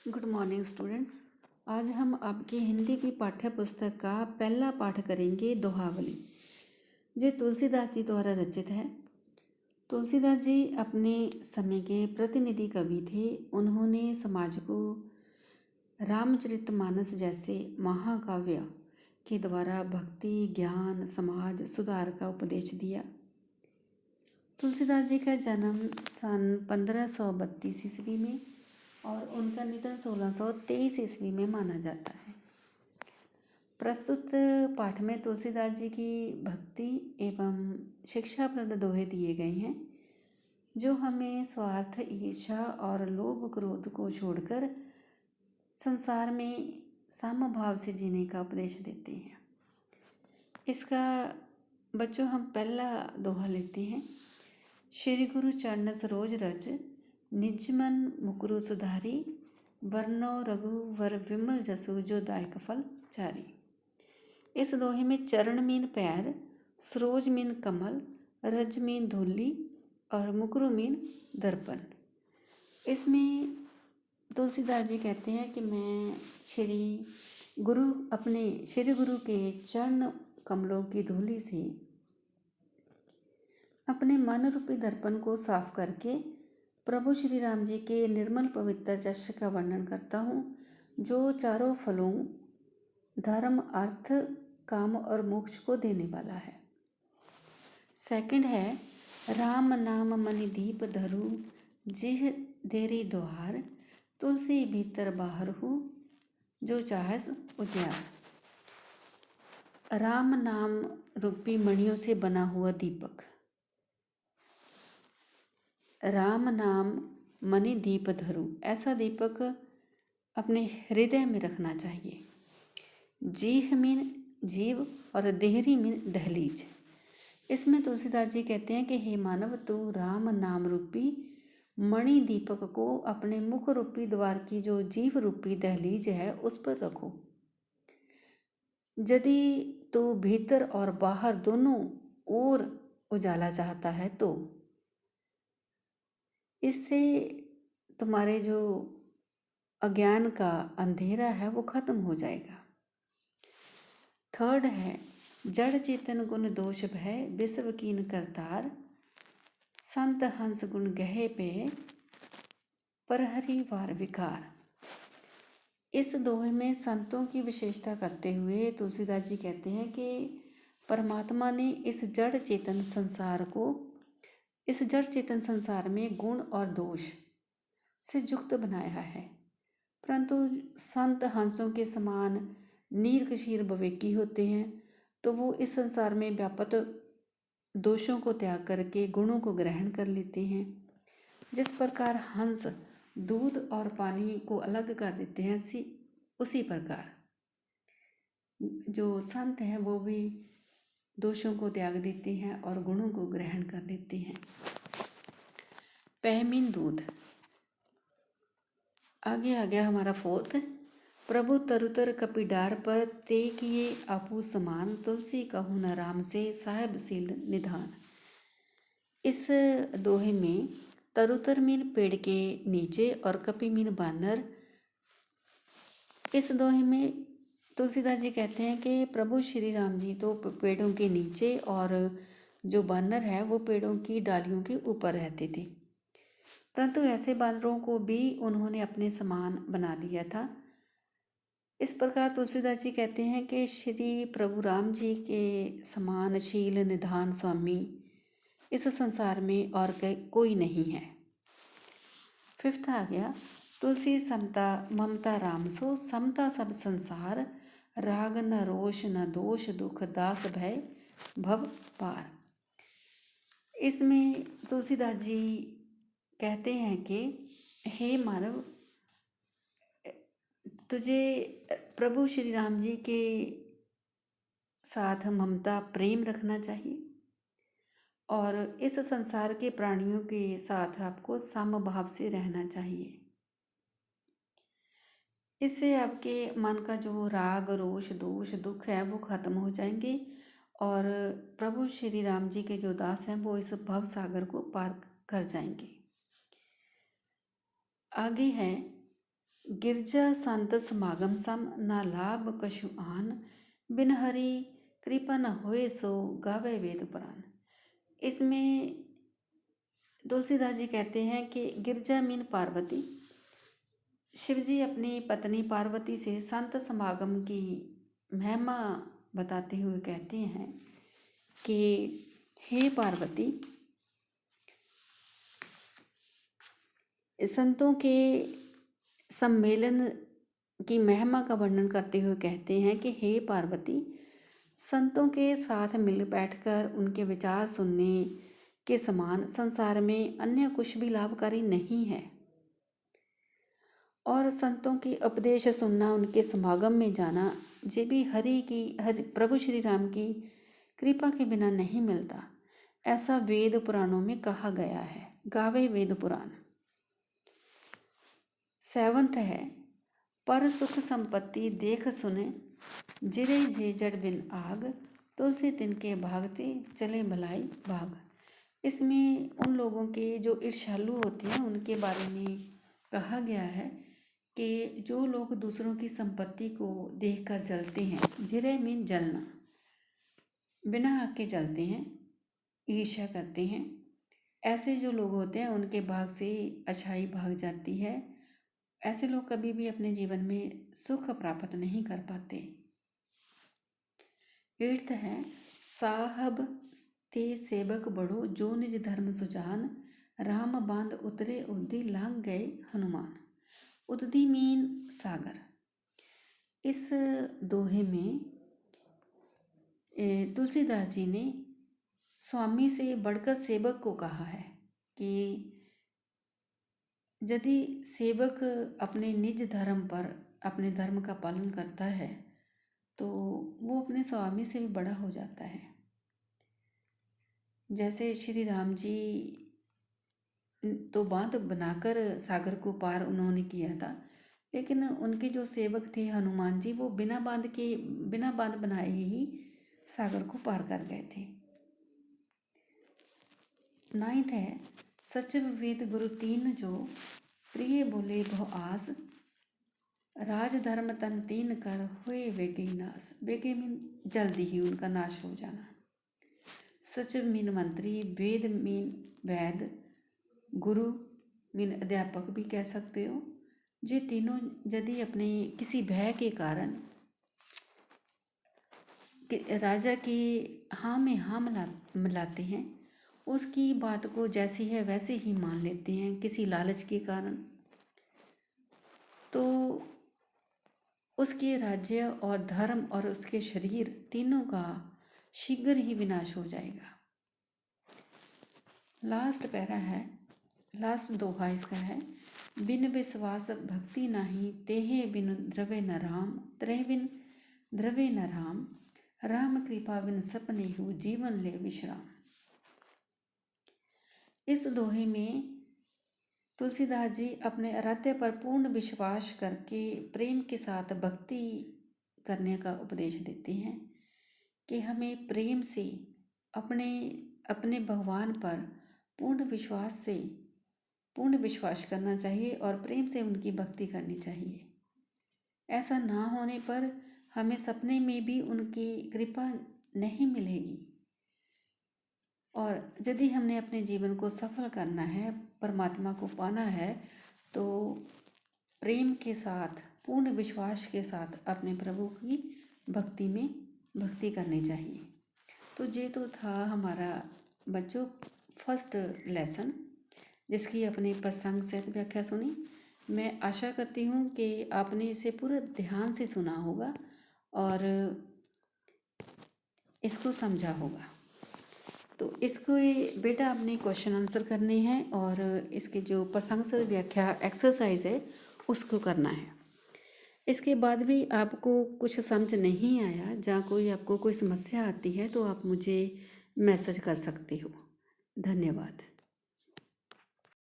Good morning students. आज हम आपकी हिंदी की पाठ्य पुस्तक का पहला पाठ करेंगे दोहावली, जो तुलसीदास जी द्वारा रचित है। तुलसीदास जी अपने समय के प्रतिनिधि कवि थे। उन्होंने समाज को रामचरितमानस जैसे महाकाव्य के द्वारा भक्ति, ज्ञान, समाज सुधार का उपदेश दिया। तुलसीदास जी का जन्म सन 1532 ईस्वी में और उनका निधन 1623 ईस्वी में माना जाता है। प्रस्तुत पाठ में तुलसीदास जी की भक्ति एवं शिक्षाप्रद दोहे दिए गए हैं, जो हमें स्वार्थ, ईर्ष्या और लोभ क्रोध को छोड़कर संसार में समभाव से जीने का उपदेश देते हैं। इसका बच्चों हम पहला दोहा लेते हैं। श्री गुरु चरण सरोज रज, निज मन मुकुरु सुधारी, वर्णो रघुवर विमल जसु, जो दायक फल चारी। इस दोहे में चरण मीन पैर, सरोज मीन कमल, रज मीन धूली और मुकुरु मीन दर्पण। इसमें तुलसीदास जी कहते हैं कि मैं अपने श्री गुरु के चरण कमलों की धूली से अपने मन रूपी दर्पण को साफ करके प्रभु श्री राम जी के निर्मल पवित्र जश का वर्णन करता हूँ, जो चारों फलों धर्म, अर्थ, काम और मोक्ष को देने वाला है। सेकंड है, राम नाम मनि दीप धरु, जिह देरी द्वार, तुलसी भीतर बाहर हूँ, जो चाहस उजियार। राम नाम रूपी मणियों से बना हुआ दीपक, राम नाम मणि दीप धरु, ऐसा दीपक अपने हृदय में रखना चाहिए। जीह मीन जीव और देहरी मीन दहलीज। इसमें तुलसीदास जी कहते हैं कि हे मानव, तू राम नाम रूपी मणि दीपक को अपने मुख रूपी द्वार की जो जीव रूपी दहलीज है उस पर रखो। यदि तू भीतर और बाहर दोनों ओर उजाला चाहता है तो इससे तुम्हारे जो अज्ञान का अंधेरा है वो खत्म हो जाएगा। थर्ड है, जड़ चेतन गुण दोष भय, विश्व कीन करतार, संत हंस गुण गहे पे, परहरि वार विकार। इस दोहे में संतों की विशेषता करते हुए तुलसीदास जी कहते हैं कि परमात्मा ने इस जड़ चेतन संसार में गुण और दोष से युक्त बनाया है, परंतु संत हंसों के समान नीरकशीर विवेकी होते हैं, तो वो इस संसार में व्याप्त दोषों को त्याग करके गुणों को ग्रहण कर लेते हैं। जिस प्रकार हंस दूध और पानी को अलग कर देते हैं, उसी प्रकार जो संत हैं वो भी दोषों को त्याग देते हैं और गुणों को ग्रहण कर लेते हैं। पहमीन दूध। आगे आ गया हमारा फोर्थ, प्रभु तरुतर कपिडार पर, ते किए आपू समान, तुलसी कहू न राम से, साहेब सील निधान। इस दोहे में तरुतर मीन पेड़ के नीचे और कपि मीन बानर। इस दोहे में तुलसीदास जी कहते हैं कि प्रभु श्री राम जी तो पेड़ों के नीचे और जो बानर है वो पेड़ों की डालियों के ऊपर रहते थे, परंतु ऐसे बानरों को भी उन्होंने अपने समान बना लिया था। इस प्रकार तुलसीदास जी कहते हैं कि श्री प्रभु राम जी के समान शील निधान स्वामी इस संसार में और कोई नहीं है। फिफ्थ आ गया, तुलसी समता ममता राम सो, समता सब संसार, राग न रोष न दोष, दुख दास भय भव पार। इसमें तुलसीदास जी कहते हैं कि हे मानव, तुझे प्रभु श्री राम जी के साथ ममता प्रेम रखना चाहिए और इस संसार के प्राणियों के साथ आपको समभाव से रहना चाहिए। इससे आपके मन का जो राग, रोष, दोष, दुख है वो खत्म हो जाएंगे और प्रभु श्री राम जी के जो दास हैं वो इस भव सागर को पार कर जाएंगे। आगे है, गिरजा संत समागम सम ना लाभ कछु आन, बिन हरि कृपा न होए सो गावे वेद पुराण। इसमें तुलसीदास जी कहते हैं कि गिरजा मीन पार्वती, शिवजी अपनी पत्नी पार्वती से संत समागम की महिमा बताते हुए कहते हैं कि हे पार्वती, संतों के सम्मेलन की महिमा का वर्णन करते हुए कहते हैं कि हे पार्वती, संतों के साथ मिल बैठकर उनके विचार सुनने के समान संसार में अन्य कुछ भी लाभकारी नहीं है, और संतों के उपदेश सुनना, उनके समागम में जाना, ये भी हरि प्रभु श्री राम की कृपा के बिना नहीं मिलता, ऐसा वेद पुराणों में कहा गया है। गावे वेद पुराण। 7th है, पर सुख संपत्ति देख सुने, जिरे जे जड़ बिन आग, तुलसी तिनके भागते चले भलाई भाग। इसमें उन लोगों के जो ईर्ष्यालु होते हैं उनके बारे में कहा गया है कि जो लोग दूसरों की संपत्ति को देखकर जलते हैं, जिरे मीन जलना, बिना आग के जलते हैं, ईर्ष्या करते हैं, ऐसे जो लोग होते हैं उनके भाग से अच्छाई भाग जाती है। ऐसे लोग कभी भी अपने जीवन में सुख प्राप्त नहीं कर पाते। 8th है, साहब ते सेवक बड़ो, जो निज धर्म सुजान, राम बांध उतरे उद्दी, लांग गए हनुमान। उद्दी मीन सागर। इस दोहे में तुलसीदास जी ने स्वामी से बढ़कर सेवक को कहा है कि यदि सेवक अपने निज धर्म पर अपने धर्म का पालन करता है तो वो अपने स्वामी से भी बड़ा हो जाता है। जैसे श्री राम जी तो बांध बनाकर सागर को पार उन्होंने किया था, लेकिन उनके जो सेवक थे हनुमान जी, वो बिना बांध बनाए ही सागर को पार कर गए थे। 9th है, सचिव वेद गुरु तीन जो, प्रिय बोले भो आस, राज धर्म तन तीन कर, हुए वेगे नाश। वेगे मीन जल्दी ही उनका नाश हो जाना। सचिव मीन मंत्री, वेद मीन वैद, गुरु मीन अध्यापक भी कह सकते हो। ये तीनों यदि अपने किसी भय के कारण राजा की हाँ में हाँ मिलाते हैं, उसकी बात को जैसी है वैसे ही मान लेते हैं किसी लालच के कारण, तो उसके राज्य और धर्म और उसके शरीर तीनों का शीघ्र ही विनाश हो जाएगा। लास्ट पैरा है, लास्ट दोहा इसका है, बिन विश्वास भक्ति नाही, तेहे बिन द्रवे न राम, त्रय बिन द्रवे न राम, राम कृपा बिन सपने हो, जीवन ले विश्राम। इस दोहे में तुलसीदास जी अपने आराध्य पर पूर्ण विश्वास करके प्रेम के साथ भक्ति करने का उपदेश देते हैं कि हमें प्रेम से अपने भगवान पर पूर्ण विश्वास करना चाहिए और प्रेम से उनकी भक्ति करनी चाहिए। ऐसा ना होने पर हमें सपने में भी उनकी कृपा नहीं मिलेगी, और यदि हमने अपने जीवन को सफल करना है, परमात्मा को पाना है, तो प्रेम के साथ पूर्ण विश्वास के साथ अपने प्रभु की भक्ति करनी चाहिए। तो ये तो था हमारा बच्चों फर्स्ट लेसन, जिसकी अपनी प्रसंग से व्याख्या सुनी। मैं आशा करती हूँ कि आपने इसे पूरा ध्यान से सुना होगा और इसको समझा होगा। तो इसको बेटा आपने क्वेश्चन आंसर करने हैं और इसके जो प्रसंग से व्याख्या एक्सरसाइज है उसको करना है। इसके बाद भी आपको कुछ समझ नहीं आया, जहाँ आपको कोई समस्या आती है तो आप मुझे मैसेज कर सकते हो। धन्यवाद।